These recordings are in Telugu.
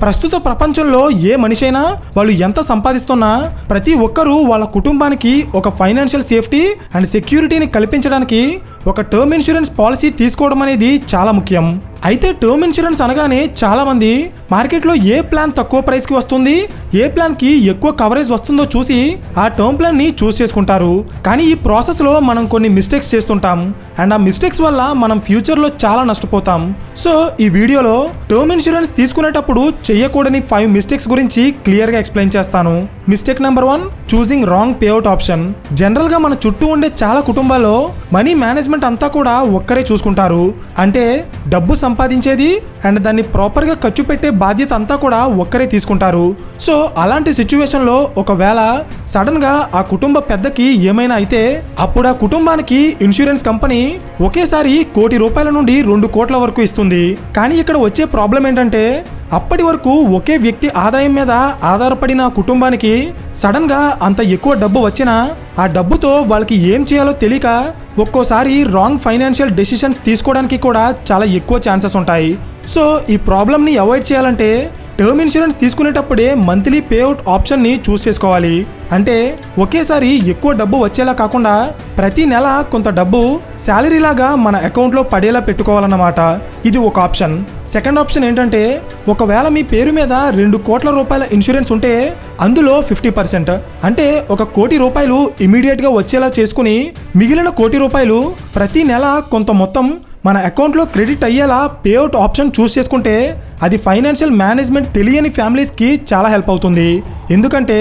ప్రస్తుత ప్రపంచంలో ఏ మనిషి అయినా వాళ్ళు ఎంత సంపాదిస్తున్నా ప్రతి ఒక్కరూ వాళ్ళ కుటుంబానికి ఒక ఫైనాన్షియల్ సేఫ్టీ అండ్ సెక్యూరిటీని కల్పించడానికి ఒక టర్మ్ ఇన్సూరెన్స్ పాలసీ తీసుకోవడం అనేది చాలా ముఖ్యం. అయితే టర్మ్ ఇన్సూరెన్స్ అనగానే చాలా మంది మార్కెట్లో ఏ ప్లాన్ తక్కువ ప్రైస్కి వస్తుంది, ఏ ప్లాన్కి ఎక్కువ కవరేజ్ వస్తుందో చూసి ఆ టర్మ్ ప్లాన్ని చూస్ చేసుకుంటారు. కానీ ఈ ప్రాసెస్లో మనం కొన్ని మిస్టేక్స్ చేస్తుంటాం అండ్ ఆ మిస్టేక్స్ వల్ల మనం ఫ్యూచర్లో చాలా నష్టపోతాం. సో ఈ వీడియోలో టర్మ్ ఇన్సూరెన్స్ తీసుకునేటప్పుడు చేయకూడని 5 మిస్టేక్స్ గురించి క్లియర్గా ఎక్స్ప్లెయిన్ చేస్తాను. Mistake number 1, choosing wrong payout option. జనరల్గా మన చుట్టూ ఉండే చాలా కుటుంబాల్లో మనీ మేనేజ్మెంట్ అంతా కూడా ఒక్కరే చూసుకుంటారు. అంటే డబ్బు సంపాదించేది అండ్ దాన్ని ప్రాపర్గా ఖర్చు పెట్టే బాధ్యత అంతా కూడా ఒక్కరే తీసుకుంటారు. సో అలాంటి సిచ్యువేషన్లో ఒకవేళ సడన్గా ఆ కుటుంబ పెద్దకి ఏమైనా అయితే అప్పుడు ఆ కుటుంబానికి ఇన్సూరెన్స్ కంపెనీ ఒకేసారి ₹1,00,00,000 నుండి 2 కోట్ల వరకు ఇస్తుంది. కానీ ఇక్కడ వచ్చే ప్రాబ్లం ఏంటంటే అప్పటి వరకు ఒకే వ్యక్తి ఆదాయం మీద ఆధారపడిన కుటుంబానికి సడన్గా అంత ఎక్కువ డబ్బు వచ్చినా ఆ డబ్బుతో వాళ్ళకి ఏం చేయాలో తెలియక ఒక్కోసారి రాంగ్ ఫైనాన్షియల్ డెసిషన్స్ తీసుకోవడానికి కూడా చాలా ఎక్కువ ఛాన్సెస్ ఉంటాయి. సో ఈ ప్రాబ్లమ్ని అవాయిడ్ చేయాలంటే టర్మ్ ఇన్సూరెన్స్ తీసుకునేటప్పుడే మంత్లీ పేఅవుట్ ఆప్షన్ని చూస్ చేసుకోవాలి. అంటే ఒకేసారి ఎక్కువ డబ్బు వచ్చేలా కాకుండా ప్రతి నెల కొంత డబ్బు శాలరీ లాగా మన అకౌంట్లో పడేలా పెట్టుకోవాలన్నమాట. ఇది ఒక ఆప్షన్. సెకండ్ ఆప్షన్ ఏంటంటే ఒకవేళ మీ పేరు మీద ₹2 కోట్ల ఇన్సూరెన్స్ ఉంటే అందులో 50% అంటే ₹1,00,00,000 ఇమీడియట్గా వచ్చేలా చేసుకుని మిగిలిన ₹1,00,00,000 ప్రతి నెల కొంత మొత్తం మన అకౌంట్లో క్రెడిట్ అయ్యేలా పేఅవుట్ ఆప్షన్ చూస్ చేసుకుంటే అది ఫైనాన్షియల్ మేనేజ్మెంట్ తెలియని ఫ్యామిలీస్కి చాలా హెల్ప్ అవుతుంది. ఎందుకంటే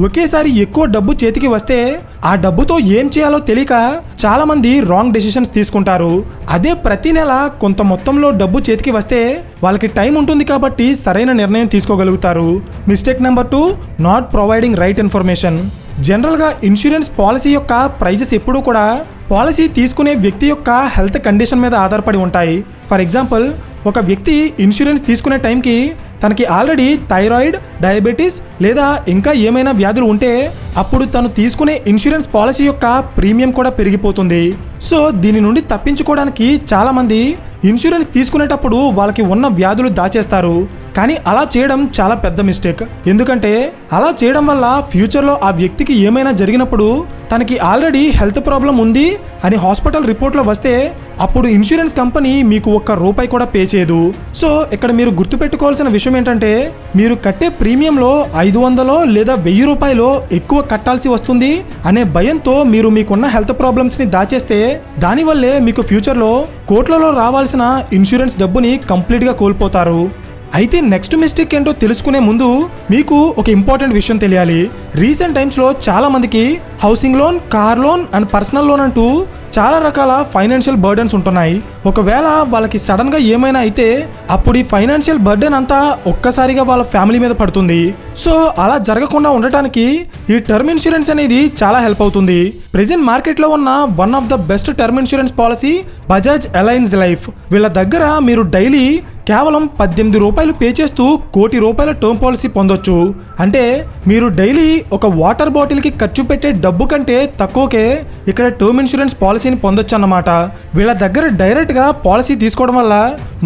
ఒకేసారి ఎక్కువ డబ్బు చేతికి వస్తే ఆ డబ్బుతో ఏం చేయాలో తెలియక చాలామంది రాంగ్ డెసిషన్స్ తీసుకుంటారు. అదే ప్రతి నెల కొంత మొత్తంలో డబ్బు చేతికి వస్తే వాళ్ళకి టైం ఉంటుంది కాబట్టి సరైన నిర్ణయం తీసుకోగలుగుతారు. Mistake number 2, not providing right information. జనరల్గా ఇన్సూరెన్స్ పాలసీ యొక్క ప్రైజెస్ ఎప్పుడూ కూడా పాలసీ తీసుకునే వ్యక్తి యొక్క హెల్త్ కండిషన్ మీద ఆధారపడి ఉంటాయి. ఫర్ ఎగ్జాంపుల్, ఒక వ్యక్తి ఇన్సూరెన్స్ తీసుకునే టైంకి తనకి ఆల్రెడీ థైరాయిడ్, డయాబెటీస్ లేదా ఇంకా ఏమైనా వ్యాధులు ఉంటే అప్పుడు తను తీసుకునే ఇన్సూరెన్స్ పాలసీ యొక్క ప్రీమియం కూడా పెరిగిపోతుంది. సో దీని నుండి తప్పించుకోవడానికి చాలామంది ఇన్సూరెన్స్ తీసుకునేటప్పుడు వాళ్ళకి ఉన్న వ్యాధులు దాచేస్తారు. కానీ అలా చేయడం చాలా పెద్ద మిస్టేక్. ఎందుకంటే అలా చేయడం వల్ల ఫ్యూచర్లో ఆ వ్యక్తికి ఏమైనా జరిగినప్పుడు తనకి ఆల్రెడీ హెల్త్ ప్రాబ్లం ఉంది అని హాస్పిటల్ రిపోర్ట్లో వస్తే అప్పుడు ఇన్సూరెన్స్ కంపెనీ మీకు ₹1 కూడా పే చేయదు. సో ఇక్కడ మీరు గుర్తుపెట్టుకోవాల్సిన విషయం ఏంటంటే మీరు కట్టే ప్రీమియంలో ₹500 లేదా ₹1000 ఎక్కువ కట్టాల్సి వస్తుంది అనే భయంతో మీరు మీకున్న హెల్త్ ప్రాబ్లమ్స్ని దాచేస్తే దానివల్లే మీకు ఫ్యూచర్లో కోట్లలో రావాల్సిన ఇన్సూరెన్స్ డబ్బుని కంప్లీట్గా కోల్పోతారు. అయితే నెక్స్ట్ మిస్టేక్ ఏంటో తెలుసుకునే ముందు మీకు ఒక ఇంపార్టెంట్ విషయం తెలియాలి. రీసెంట్ టైమ్స్లో చాలా మందికి housing loan, car loan and personal loan అంటూ చాలా రకాల ఫైనాన్షియల్ బర్డెన్స్ ఉంటున్నాయి. ఒకవేళ వాళ్ళకి సడన్గా ఏమైనా అయితే అప్పుడు ఈ ఫైనాన్షియల్ బర్డెన్ అంతా ఒక్కసారిగా వాళ్ళ ఫ్యామిలీ మీద పడుతుంది. సో అలా జరగకుండా ఉండటానికి ఈ టర్మ్ ఇన్సూరెన్స్ అనేది చాలా హెల్ప్ అవుతుంది. ప్రెజెంట్ మార్కెట్లో ఉన్న one of the best term insurance policy Bajaj alliance life. వీళ్ళ దగ్గర మీరు డైలీ కేవలం ₹18 పే చేస్తూ ₹1,00,00,000 టర్మ్ పాలసీ పొందొచ్చు. అంటే మీరు డైలీ ఒక వాటర్ బాటిల్కి ఖర్చు పెట్టే డబ్బు కంటే తక్కువకే ఇక్కడ టర్మ్ ఇన్సూరెన్స్ పాలసీని పొందొచ్చు అన్నమాట. వీళ్ళ దగ్గర డైరెక్ట్గా పాలసీ తీసుకోవడం వల్ల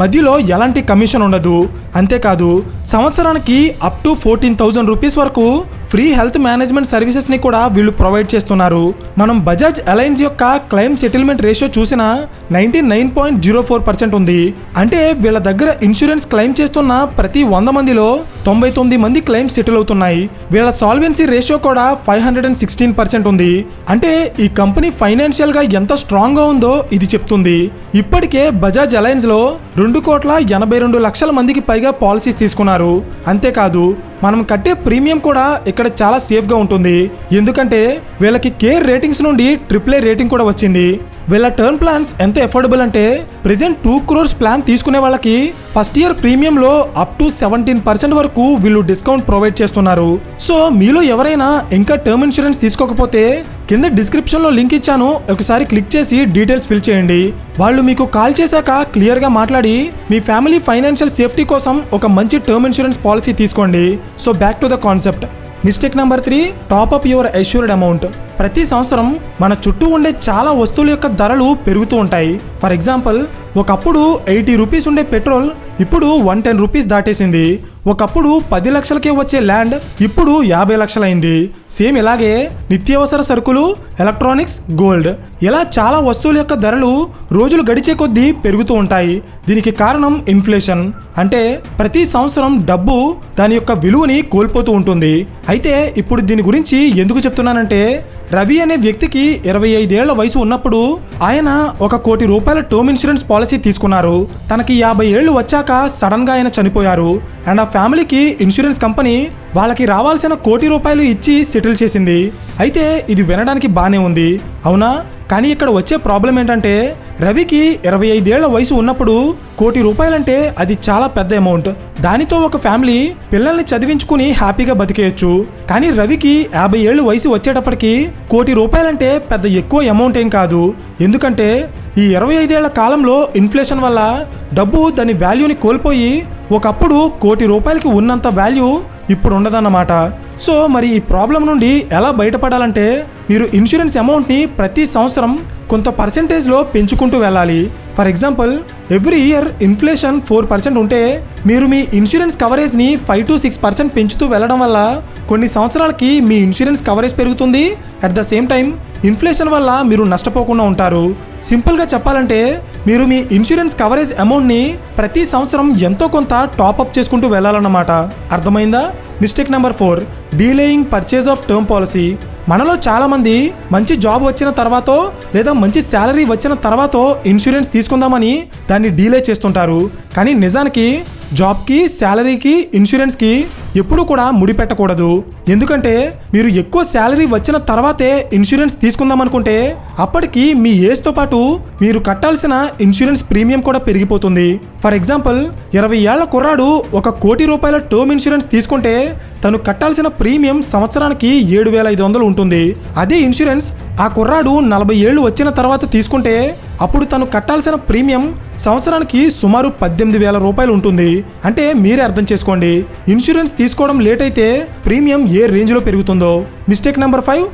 మధ్యలో ఎలాంటి కమిషన్ ఉండదు. అంతేకాదు సంవత్సరానికి అప్ టు ₹14,000 వరకు ఫ్రీ హెల్త్ మేనేజ్మెంట్ సర్వీసెస్ని కూడా వీళ్ళు ప్రొవైడ్ చేస్తున్నారు. మనం బజాజ్ అలయన్స్ యొక్క క్లెయిమ్ సెటిల్మెంట్ రేషియో చూసినా 99.04% ఉంది. అంటే వీళ్ళ దగ్గర ఇన్సూరెన్స్ క్లెయిమ్ చేస్తున్న ప్రతి 100 మందిలో 99 మంది క్లెయిమ్స్ సెటిల్ అవుతున్నాయి. వీళ్ళ సాల్వెన్సీ రేషియో కూడా 516% ఉంది. అంటే ఈ కంపెనీ ఫైనాన్షియల్గా ఎంత స్ట్రాంగ్గా ఉందో ఇది చెప్తుంది. ఇప్పటికే బజాజ్ అలయన్స్లో $2,82,00,000 మందికి పైగా పాలసీస్ తీసుకున్నారు. అంతేకాదు మనం కట్టే ప్రీమియం కూడా ఇక్కడ చాలా సేఫ్గా ఉంటుంది. ఎందుకంటే వీళ్ళకి కేర్ రేటింగ్స్ నుండి AAA రేటింగ్ కూడా వచ్చింది. వీళ్ళ టర్మ్ ప్లాన్స్ ఎంత ఎఫోర్డబుల్ అంటే ప్రెజెంట్ 2 crores ప్లాన్ తీసుకునే వాళ్ళకి ఫస్ట్ ఇయర్ ప్రీమియంలో అప్ టు 17% వరకు వీళ్ళు డిస్కౌంట్ ప్రొవైడ్ చేస్తున్నారు. సో మీలో ఎవరైనా ఇంకా టర్మ్ ఇన్సూరెన్స్ తీసుకోకపోతే కింద డిస్క్రిప్షన్లో లింక్ ఇచ్చాను, ఒకసారి క్లిక్ చేసి డీటెయిల్స్ ఫిల్ చేయండి. వాళ్ళు మీకు కాల్ చేశాక క్లియర్గా మాట్లాడి మీ ఫ్యామిలీ ఫైనాన్షియల్ సేఫ్టీ కోసం ఒక మంచి టర్మ్ ఇన్సూరెన్స్ పాలసీ తీసుకోండి. So back to the concept. Mistake number 3, top your assured amount. ప్రతి సంవత్సరం మన చుట్టూ ఉండే చాలా వస్తువుల యొక్క ధరలు పెరుగుతూ ఉంటాయి. ఫర్ ఎగ్జాంపుల్, ఒకప్పుడు ₹80 ఉండే పెట్రోల్ ఇప్పుడు ₹110 దాటేసింది. ఒకప్పుడు 10 లక్షలకే వచ్చే ల్యాండ్ ఇప్పుడు 50 లక్షలైంది. సేమ్ ఇలాగే నిత్యావసర సరుకులు, ఎలక్ట్రానిక్స్, గోల్డ్ ఇలా చాలా వస్తువుల యొక్క ధరలు రోజులు గడిచే కొద్దీ పెరుగుతూ ఉంటాయి. దీనికి కారణం ఇన్ఫ్లేషన్. అంటే ప్రతి సంవత్సరం డబ్బు దాని యొక్క విలువని కోల్పోతూ ఉంటుంది. అయితే ఇప్పుడు దీని గురించి ఎందుకు చెప్తున్నానంటే, రవి అనే వ్యక్తికి 25 ఏళ్ల వయసు ఉన్నప్పుడు ఆయన ₹1 కోటి టర్మ్ ఇన్సూరెన్స్ పాలసీ తీసుకున్నారు. తనకి 50 ఏళ్లు వచ్చాక సడన్ గా ఆయన చనిపోయారు. అండ్ ఆ ఫ్యామిలీకి ఇన్సూరెన్స్ కంపెనీ వాళ్ళకి రావాల్సిన ₹1 కోటి ఇచ్చి సెటిల్ చేసింది. అయితే ఇది వినడానికి బానే ఉంది, అవునా? కానీ ఇక్కడ వచ్చే ప్రాబ్లం ఏంటంటే, రవికి 25 ఏళ్ల వయసు ఉన్నప్పుడు ₹1 కోటి అంటే అది చాలా పెద్ద అమౌంట్. దానితో ఒక ఫ్యామిలీ పిల్లల్ని చదివించుకుని హ్యాపీగా బతికేయచ్చు. కానీ రవికి 50 ఏళ్ళు వయసు వచ్చేటప్పటికి ₹1 కోటి అంటే పెద్ద ఎక్కువ అమౌంట్ ఏం కాదు. ఎందుకంటే ఈ 25 ఏళ్ల కాలంలో ఇన్ఫ్లేషన్ వల్ల డబ్బు దాని వాల్యూని కోల్పోయి ఒకప్పుడు ₹1 కోటి ఉన్నంత వాల్యూ ఇప్పుడు ఉండదన్నమాట. సో మరి ఈ ప్రాబ్లం నుండి ఎలా బయటపడాలంటే, మీరు ఇన్సూరెన్స్ అమౌంట్ని ప్రతి సంవత్సరం కొంత పర్సెంటేజ్లో పెంచుకుంటూ వెళ్ళాలి. For example, every year inflation 4% ఉంటే మీరు మీ ఇన్సూరెన్స్ కవరేజ్ని 5 to 6% పెంచుతూ వెళ్ళడం వల్ల కొన్ని సంవత్సరాలకి మీ ఇన్సూరెన్స్ కవరేజ్ పెరుగుతుంది. At the same time inflation వల్ల మీరు నష్టపోకుండా ఉంటారు. సింపుల్గా చెప్పాలంటే, మీరు మీ ఇన్సూరెన్స్ కవరేజ్ అమౌంట్ని ప్రతి సంవత్సరం ఎంతో కొంత టాప్అప్ చేసుకుంటూ వెళ్ళాలన్నమాట. అర్థమైందా? Mistake number 4, delaying purchase of term policy. మనలో చాలామంది మంచి జాబ్ వచ్చిన తర్వాతో లేదా మంచి శాలరీ వచ్చిన తర్వాతో ఇన్సూరెన్స్ తీసుకుందామని దాన్ని డీలే చేస్తుంటారు. కానీ నిజానికి జాబ్కి, శాలరీకి, ఇన్సూరెన్స్కి ఎప్పుడు కూడా ముడిపెట్టకూడదు. ఎందుకంటే మీరు ఎక్కువ శాలరీ వచ్చిన తర్వాతే ఇన్సూరెన్స్ తీసుకుందాం అనుకుంటే అప్పటికి మీ ఏజ్తో పాటు మీరు కట్టాల్సిన ఇన్సూరెన్స్ ప్రీమియం కూడా పెరిగిపోతుంది. ఫర్ ఎగ్జాంపుల్, 20 ఏళ్ల కుర్రాడు ₹1 కోటి టర్మ్ ఇన్సూరెన్స్ తీసుకుంటే తను కట్టాల్సిన ప్రీమియం సంవత్సరానికి 7,500 ఉంటుంది. అదే ఇన్సూరెన్స్ ఆ కుర్రాడు 40 ఏళ్ళు వచ్చిన తర్వాత తీసుకుంటే అప్పుడు తను కట్టాల్సిన ప్రీమియం సంవత్సరానికి సుమారు ₹18,000 ఉంటుంది. అంటే మీరే అర్థం చేసుకోండి, ఇన్సూరెన్స్ తీసుకోవడం లేట్ అయితే ప్రీమియం ఏ రేంజ్లో పెరుగుతుందో. మిస్టేక్ నెంబర్ 5,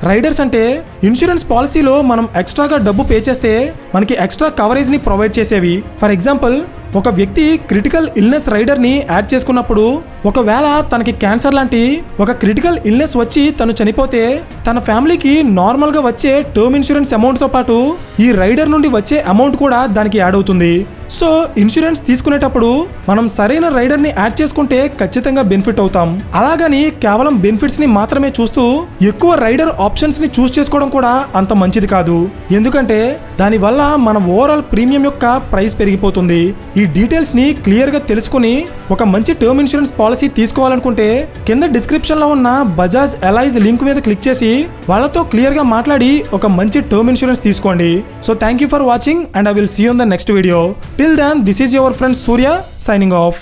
రైడర్స్ అంటే ఇన్సూరెన్స్ పాలసీలో మనం ఎక్స్ట్రాగా డబ్బు పే చేస్తే మనకి ఎక్స్ట్రా కవరేజ్ని ప్రొవైడ్ చేసేవి. ఫర్ ఎగ్జాంపుల్, ఒక వ్యక్తి క్రిటికల్ ఇల్నెస్ రైడర్ని యాడ్ చేసుకున్నప్పుడు ఒకవేళ తనకి క్యాన్సర్ లాంటి ఒక క్రిటికల్ ఇల్నెస్ వచ్చి తను చనిపోతే తన ఫ్యామిలీకి నార్మల్గా వచ్చే టర్మ్ ఇన్సూరెన్స్ అమౌంట్తో పాటు ఈ రైడర్ నుండి వచ్చే అమౌంట్ కూడా దానికి యాడ్ అవుతుంది. సో ఇన్సూరెన్స్ తీసుకునేటప్పుడు మనం సరైన రైడర్ని యాడ్ చేసుకుంటే ఖచ్చితంగా బెనిఫిట్ అవుతాం. అలాగని కేవలం బెనిఫిట్స్ని మాత్రమే చూస్తూ ఎక్కువ రైడర్ ఆప్షన్స్ని చూస్ చేసుకోవడం కూడా అంత మంచిది కాదు. ఎందుకంటే దానివల్ల మన ఓవరాల్ ప్రీమియం యొక్క ప్రైస్ పెరిగిపోతుంది. ఈ డీటెయిల్స్ని క్లియర్గా తెలుసుకుని ఒక మంచి టర్మ్ ఇన్సూరెన్స్ పాలసీ తీసుకోవాలనుకుంటే కింద డిస్క్రిప్షన్లో ఉన్న బజాజ్ ఎలైజ్ లింక్ మీద క్లిక్ చేసి వాళ్ళతో క్లియర్గా మాట్లాడి ఒక మంచి టర్మ్ ఇన్సూరెన్స్ తీసుకోండి. So thank you for watching and I will see you in the next video. Till then, this is your friend Surya signing off.